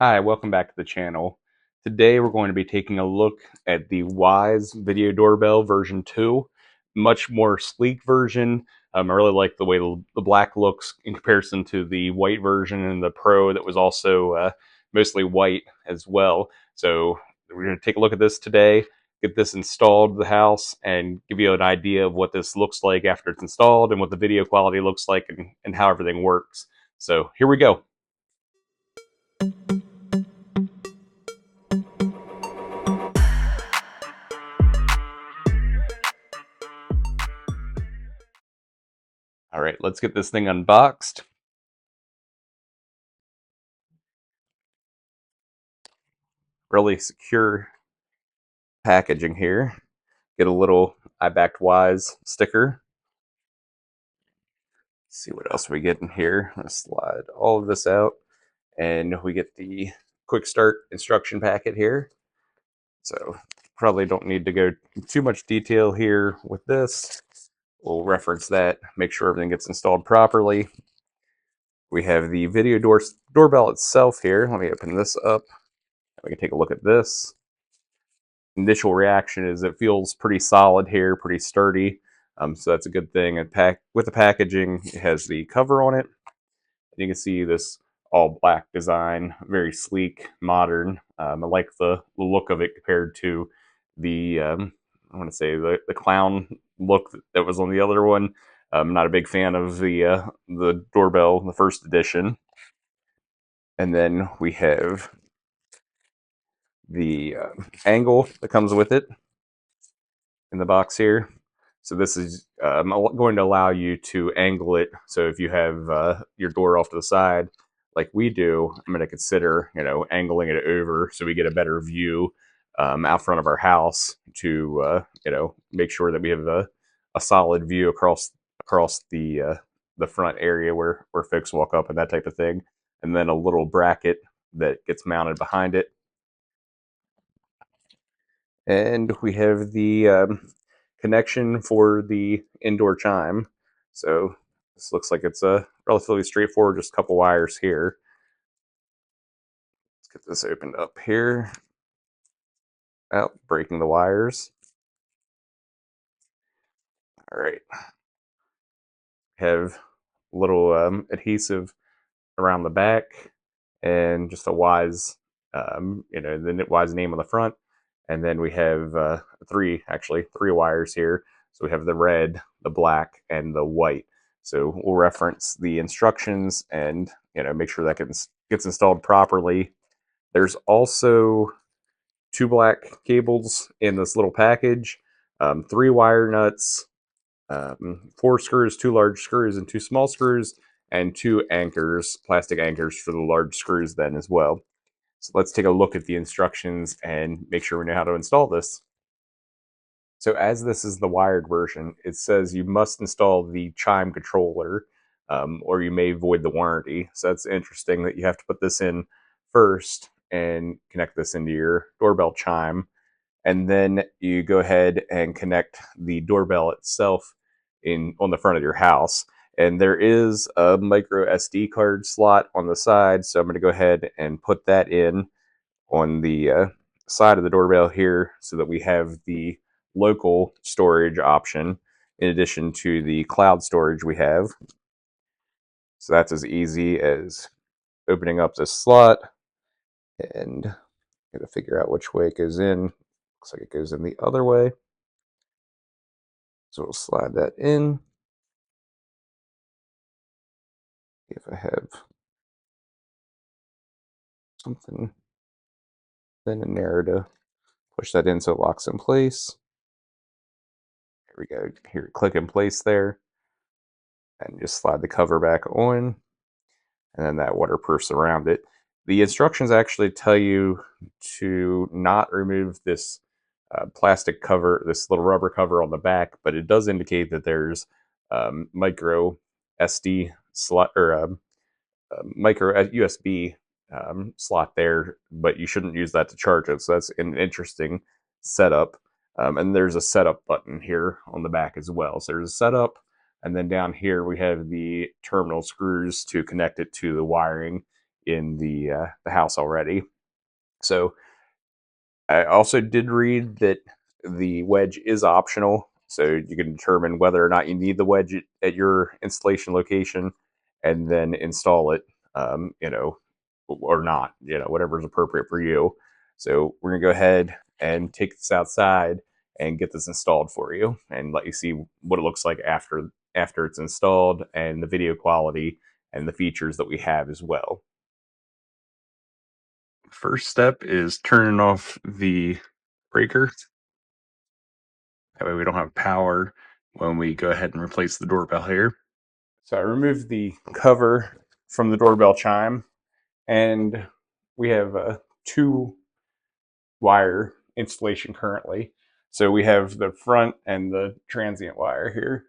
Hi, welcome back to the channel. Today we're going to be taking a look at the Wyze Video Doorbell version 2. Much more sleek version. I really like the way the black looks in comparison to the white version and the Pro that was also mostly white as well. So we're going to take a look at this today, get this installed in the house, and give you an idea of what this looks like after it's installed and what the video quality looks like and how everything works. So here we go. All right, let's get this thing unboxed. Really secure packaging here. Get a little I backed Wyze sticker. Let's see what else we get in here. Let's slide all of this out, and we get the quick start instruction packet here. So probably don't need to go too much detail here with this. We'll reference that, make sure everything gets installed properly. We have the video doorbell itself here. Let me open this up. We can take a look at this. Initial reaction is it feels pretty solid here, pretty sturdy. So that's a good thing. With the packaging, it has the cover on it. You can see this all black design, very sleek, modern. I like the look of it compared to the I want to say the clown look that was on the other one. I'm not a big fan of the doorbell, the first edition. And then we have the angle that comes with it in the box here. So this is going to allow you to angle it. So if you have your door off to the side, like we do, I'm going to consider, angling it over so we get a better view out front of our house to, make sure that we have a solid view across the front area where folks walk up and that type of thing. And then a little bracket that gets mounted behind it. And we have the connection for the indoor chime. So this looks like it's a relatively straightforward, just a couple wires here. Let's get this opened up here. Out, breaking the wires. All right. Have a little adhesive around the back and just a Wyze, the Wyze name on the front. And then we have three wires here. So we have the red, the black, and the white. So we'll reference the instructions and make sure that gets installed properly. There's also two black cables in this little package, three wire nuts, four screws, two large screws and two small screws, and two anchors, plastic anchors for the large screws then as well. So let's take a look at the instructions and make sure we know how to install this. So as this is the wired version, it says you must install the chime controller or you may void the warranty. So that's interesting that you have to put this in first and connect this into your doorbell chime. And then you go ahead and connect the doorbell itself on the front of your house. And there is a micro SD card slot on the side. So I'm going to go ahead and put that in on the side of the doorbell here so that we have the local storage option in addition to the cloud storage we have. So that's as easy as opening up this slot and got to figure out which way it goes in. Looks like it goes in the other way. So we'll slide that in. If I have something then in there to push that in so it locks in place. Here we go. Here, click in place there. And just slide the cover back on. And then that waterproofs around it. The instructions actually tell you to not remove this plastic cover, this little rubber cover on the back, but it does indicate that there's micro SD slot or micro USB slot there, but you shouldn't use that to charge it. So that's an interesting setup. And there's a setup button here on the back as well. So there's a setup, and then down here we have the terminal screws to connect it to the wiring, in the house already. So I also did read that the wedge is optional, so you can determine whether or not you need the wedge at your installation location, and then install it, or not, whatever is appropriate for you. So we're gonna go ahead and take this outside and get this installed for you, and let you see what it looks like after it's installed, and the video quality and the features that we have as well. First step is turning off the breaker. That way we don't have power when we go ahead and replace the doorbell here. So I removed the cover from the doorbell chime, and we have a 2-wire installation currently. So we have the front and the transient wire here.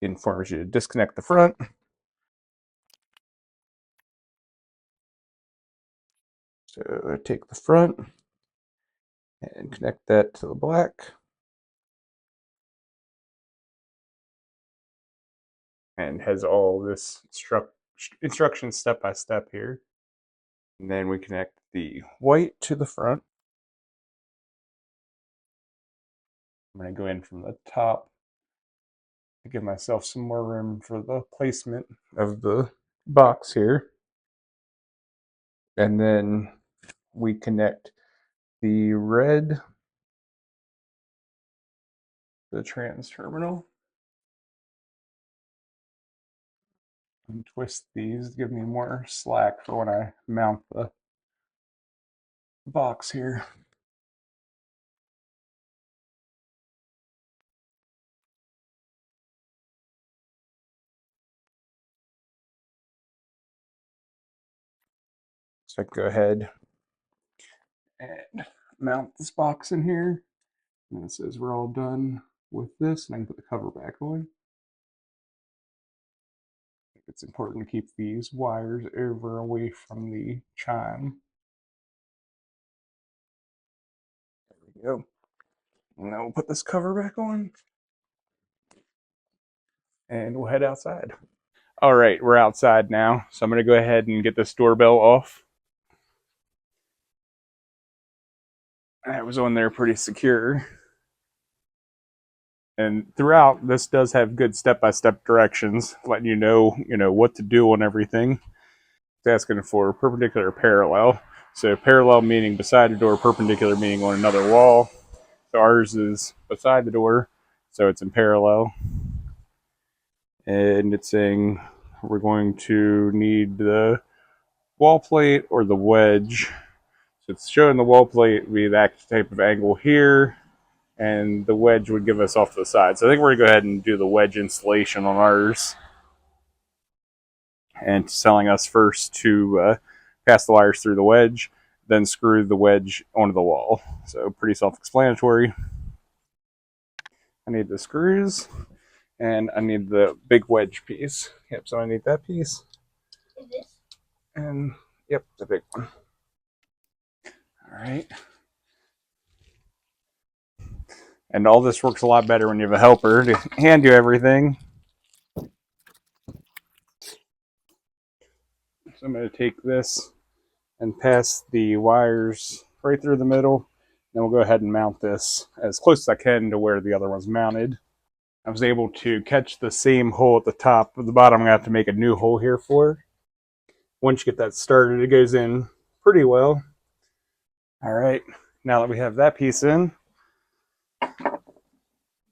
It informs you to disconnect the front. So I take the front and connect that to the black. And has all this instructions step by step here. And then we connect the white to the front. I'm going to go in from the top to give myself some more room for the placement of the box here. And then we connect the red to the trans terminal. And twist these to give me more slack for when I mount the box here. So I can go ahead and mount this box in here. And it says we're all done with this, and I can put the cover back on. It's important to keep these wires over away from the chime. There we go. And then we'll put this cover back on, and we'll head outside. All right, we're outside now, so I'm going to go ahead and get this doorbell off. That was on there pretty secure. And throughout, this does have good step-by-step directions, letting you know what to do on everything. It's asking for perpendicular parallel. So parallel meaning beside the door, perpendicular meaning on another wall. So ours is beside the door, so it's in parallel. And it's saying we're going to need the wall plate or the wedge. So it's showing the wall plate would be that type of angle here, and the wedge would give us off to the side. So I think we're going to go ahead and do the wedge installation on ours. And it's telling us first to pass the wires through the wedge, then screw the wedge onto the wall. So pretty self-explanatory. I need the screws, and I need the big wedge piece. Yep, so I need that piece. Is this? And yep, the big one. All right. And all this works a lot better when you have a helper to hand you everything. So I'm going to take this and pass the wires right through the middle. Then we'll go ahead and mount this as close as I can to where the other one's mounted. I was able to catch the same hole at the top. At the bottom, I'm going to have to make a new hole here for. Once you get that started, it goes in pretty well. All right, now that we have that piece in,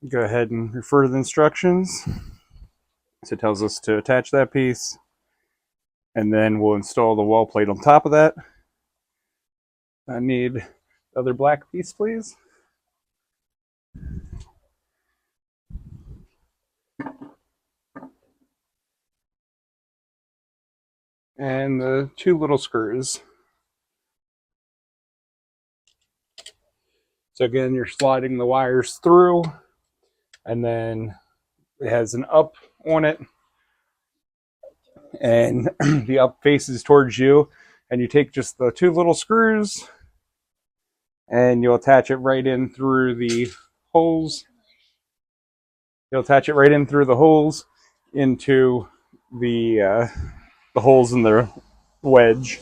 go ahead and refer to the instructions. So it tells us to attach that piece, and then we'll install the wall plate on top of that. I need the other black piece, please. And the 2 little screws. So again, you're sliding the wires through, and then it has an up on it, and the up faces towards you, and you take just the 2 little screws, and you'll attach it right in through the holes. You'll attach it right in through the holes into the holes in the wedge.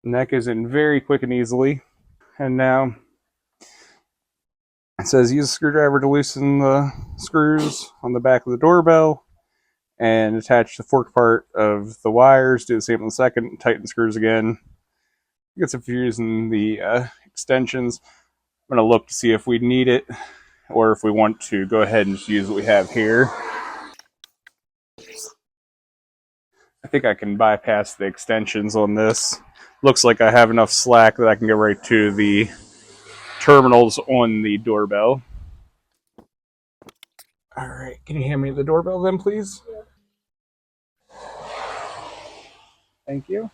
And that goes in very quick and easily. And now it says use a screwdriver to loosen the screws on the back of the doorbell and attach the fork part of the wires. Do the same on the second, tighten the screws again. Gets if you're using the extensions. I'm going to look to see if we need it or if we want to go ahead and just use what we have here. I think I can bypass the extensions on this. Looks like I have enough slack that I can go right to the terminals on the doorbell. All right, can you hand me the doorbell then, please? Thank you.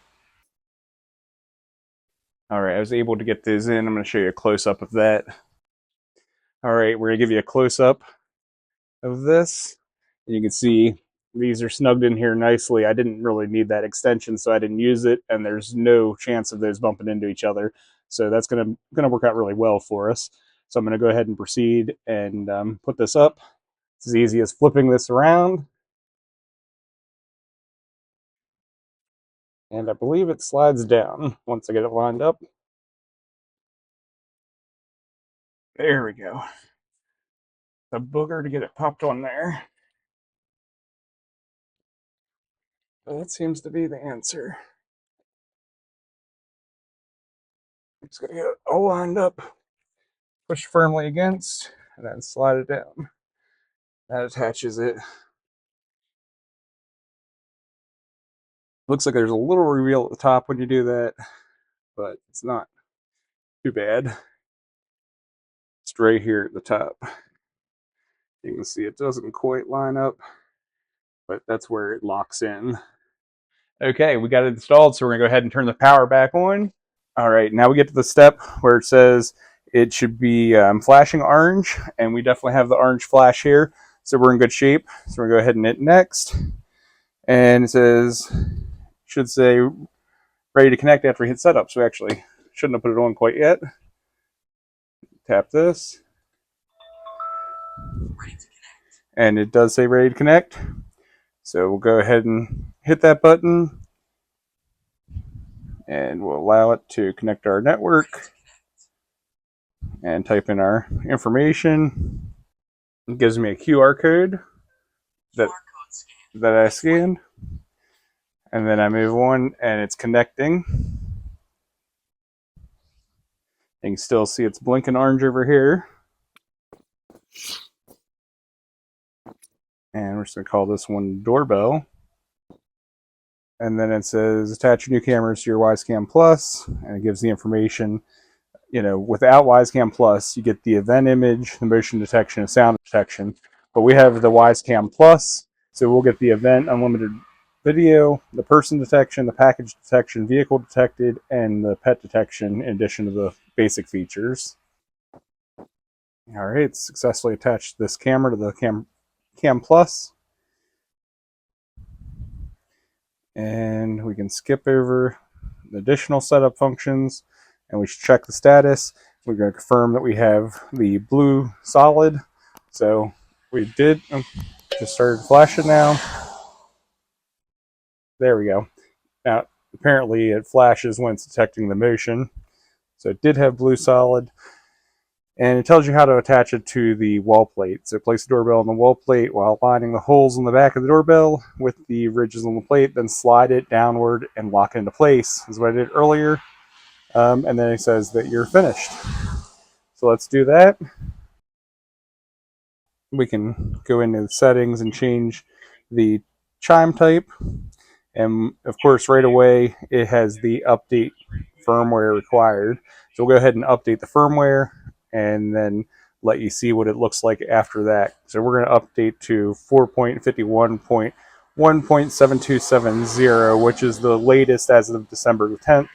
All right, I was able to get these in. I'm going to show you a close-up of that. All right, we're going to give you a close-up of this. You can see these are snugged in here nicely. I didn't really need that extension, so I didn't use it, and there's no chance of those bumping into each other. So that's going to work out really well for us. So I'm going to go ahead and proceed and put this up. It's as easy as flipping this around. And I believe it slides down once I get it lined up. There we go. The booger to get it popped on there. That seems to be the answer. I'm just going to get it all lined up, push firmly against, and then slide it down. That attaches it. Looks like there's a little reveal at the top when you do that, but it's not too bad. It's right here at the top. You can see it doesn't quite line up, but that's where it locks in. Okay, we got it installed, so we're going to go ahead and turn the power back on. All right, now we get to the step where it says it should be flashing orange, and we definitely have the orange flash here, so we're in good shape. So we're going to go ahead and hit next, and it says, should say ready to connect after we hit setup, so we actually shouldn't have put it on quite yet. Tap this, and it does say ready to connect, so we'll go ahead and hit that button, and we'll allow it to connect to our network and type in our information. It gives me a QR code that I scanned, and then I move on and it's connecting. You can still see it's blinking orange over here. And we're just going to call this one doorbell. And then it says attach new cameras to your Wyzecam Plus, and it gives the information. You know, without Wyzecam Plus, you get the event image, the motion detection, and sound detection. But we have the Wyzecam Plus, so we'll get the event unlimited video, the person detection, the package detection, vehicle detected, and the pet detection in addition to the basic features. All right, it's successfully attached this camera to the Cam Plus. And we can skip over the additional setup functions, and we should check the status. We're going to confirm that we have the blue solid. So we did. Just started flashing now. There we go. Now, apparently it flashes when it's detecting the motion. So it did have blue solid. And it tells you how to attach it to the wall plate. So place the doorbell on the wall plate while lining the holes on the back of the doorbell with the ridges on the plate, then slide it downward and lock it into place. This is what I did earlier. And then it says that you're finished. So let's do that. We can go into the settings and change the chime type. And of course, right away, it has the update firmware required. So we'll go ahead and update the firmware and then let you see what it looks like after that. So we're going to update to 4.51.1.7270, which is the latest as of December 10th,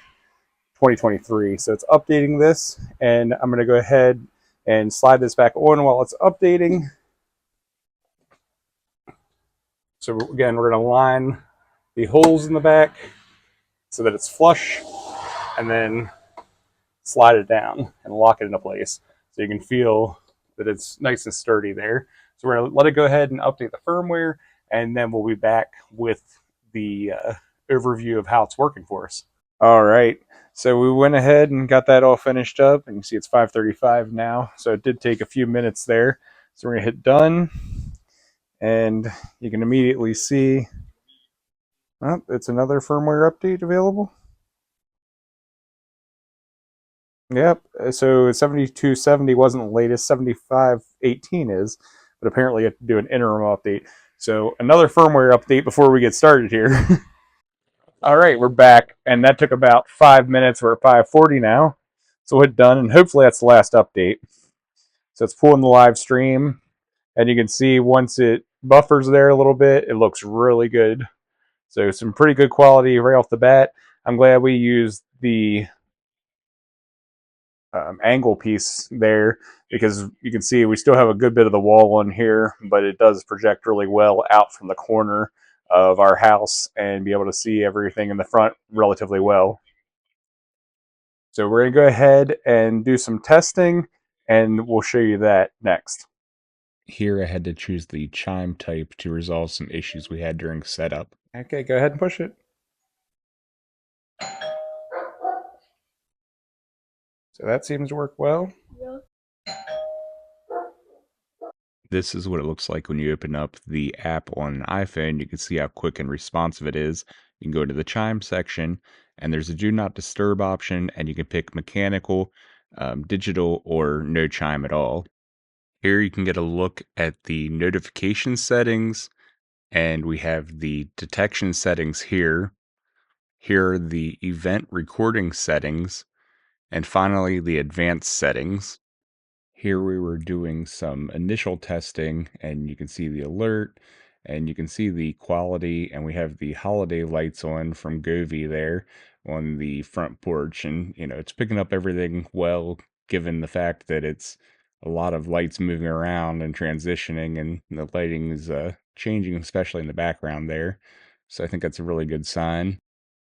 2023. So it's updating this, and I'm going to go ahead and slide this back on while it's updating. So again, we're going to line the holes in the back so that it's flush, and then slide it down and lock it into place so you can feel that it's nice and sturdy there. So we're going to let it go ahead and update the firmware, and then we'll be back with the overview of how it's working for us. All right. So we went ahead and got that all finished up, and you see it's 5:35 now. So it did take a few minutes there. So we're gonna hit done, and you can immediately see, oh, it's another firmware update available. Yep. So 7270 wasn't the latest. 7518 is, but apparently you have to do an interim update. So another firmware update before we get started here. All right, we're back, and that took about 5 minutes. We're at 5:40 now, so we're done, and hopefully that's the last update. So it's pulling the live stream, and you can see once it buffers there a little bit, it looks really good. So some pretty good quality right off the bat. I'm glad we used the angle piece there because you can see we still have a good bit of the wall on here, but it does project really well out from the corner of our house and be able to see everything in the front relatively well. So we're going to go ahead and do some testing, and we'll show you that next. Here I had to choose the chime type to resolve some issues we had during setup. Okay, go ahead and push it. So that seems to work well. This is what it looks like when you open up the app on an iPhone. You can see how quick and responsive it is. You can go to the chime section, and there's a do not disturb option, and you can pick mechanical, digital, or no chime at all. Here you can get a look at the notification settings, and we have the detection settings here. Here are the event recording settings, and finally the advanced settings. Here we were doing some initial testing, and you can see the alert, and you can see the quality, and we have the holiday lights on from Govee there on the front porch, and it's picking up everything well, given the fact that it's a lot of lights moving around and transitioning, and the lighting is changing, especially in the background there. So I think that's a really good sign.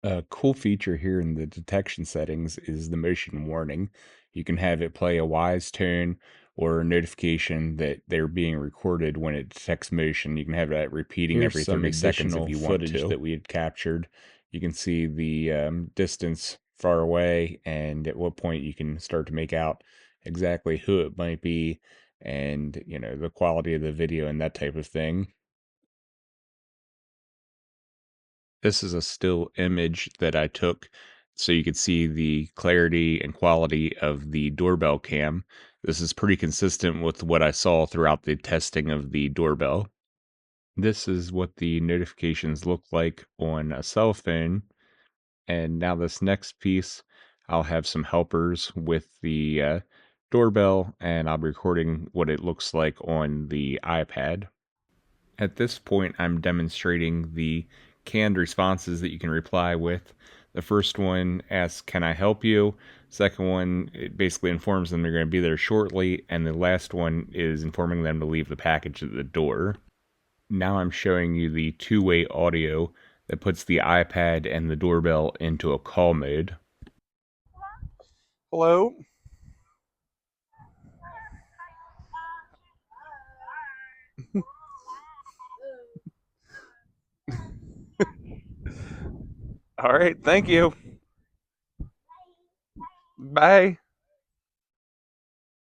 A cool feature here in the detection settings is the motion warning. You can have it play a Wyze tone or a notification that they're being recorded when it detects motion. You can have that repeating every 30 seconds if you want to. That we had captured. You can see the distance far away and at what point you can start to make out exactly who it might be and, the quality of the video and that type of thing. This is a still image that I took so you could see the clarity and quality of the doorbell cam. This is pretty consistent with what I saw throughout the testing of the doorbell. This is what the notifications look like on a cell phone. And now this next piece, I'll have some helpers with the doorbell, and I'll be recording what it looks like on the iPad. At this point, I'm demonstrating the canned responses that you can reply with. The first one asks, "Can I help you?" Second one, it basically informs them they're going to be there shortly. And the last one is informing them to leave the package at the door. Now I'm showing you the two-way audio that puts the iPad and the doorbell into a call mode. Hello? All right, thank you. Bye.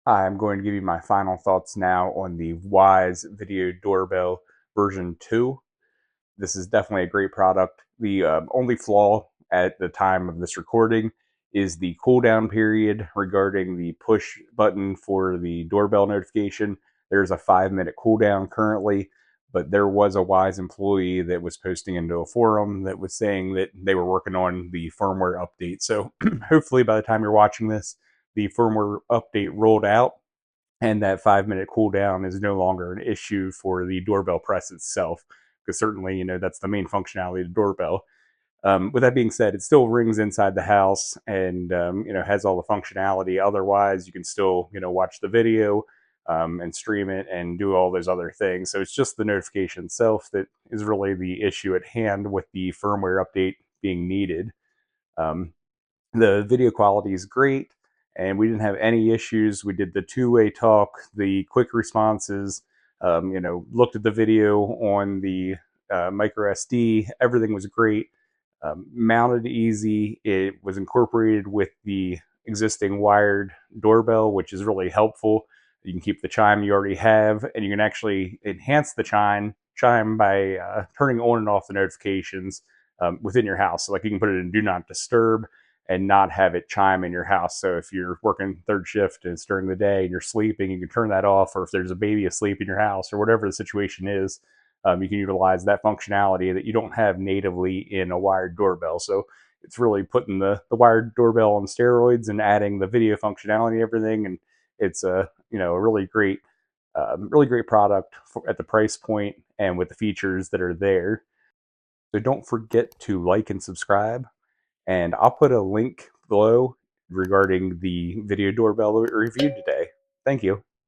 Hi, I'm going to give you my final thoughts now on the Wyze Video Doorbell version 2. This is definitely a great product. The only flaw at the time of this recording is the cooldown period regarding the push button for the doorbell notification. There's a 5-minute cooldown currently, but there was a Wyze employee that was posting into a forum that was saying that they were working on the firmware update. So hopefully by the time you're watching this, the firmware update rolled out and that 5-minute cooldown is no longer an issue for the doorbell press itself, because certainly that's the main functionality of the doorbell. With that being said, it still rings inside the house and has all the functionality. Otherwise, you can still watch the video and stream it and do all those other things. So it's just the notification itself that is really the issue at hand with the firmware update being needed. The video quality is great, and we didn't have any issues. We did the two-way talk, the quick responses. Looked at the video on the micro SD. Everything was great. Mounted easy. It was incorporated with the existing wired doorbell, which is really helpful. You can keep the chime you already have, and you can actually enhance the chime by turning on and off the notifications within your house. So, like, you can put it in Do Not Disturb and not have it chime in your house. So if you're working third shift and it's during the day and you're sleeping, you can turn that off. Or if there's a baby asleep in your house or whatever the situation is, you can utilize that functionality that you don't have natively in a wired doorbell. So it's really putting the wired doorbell on steroids and adding the video functionality and everything. And it's a really great product at the price point and with the features that are there. So don't forget to like and subscribe. And I'll put a link below regarding the video doorbell we reviewed today. Thank you.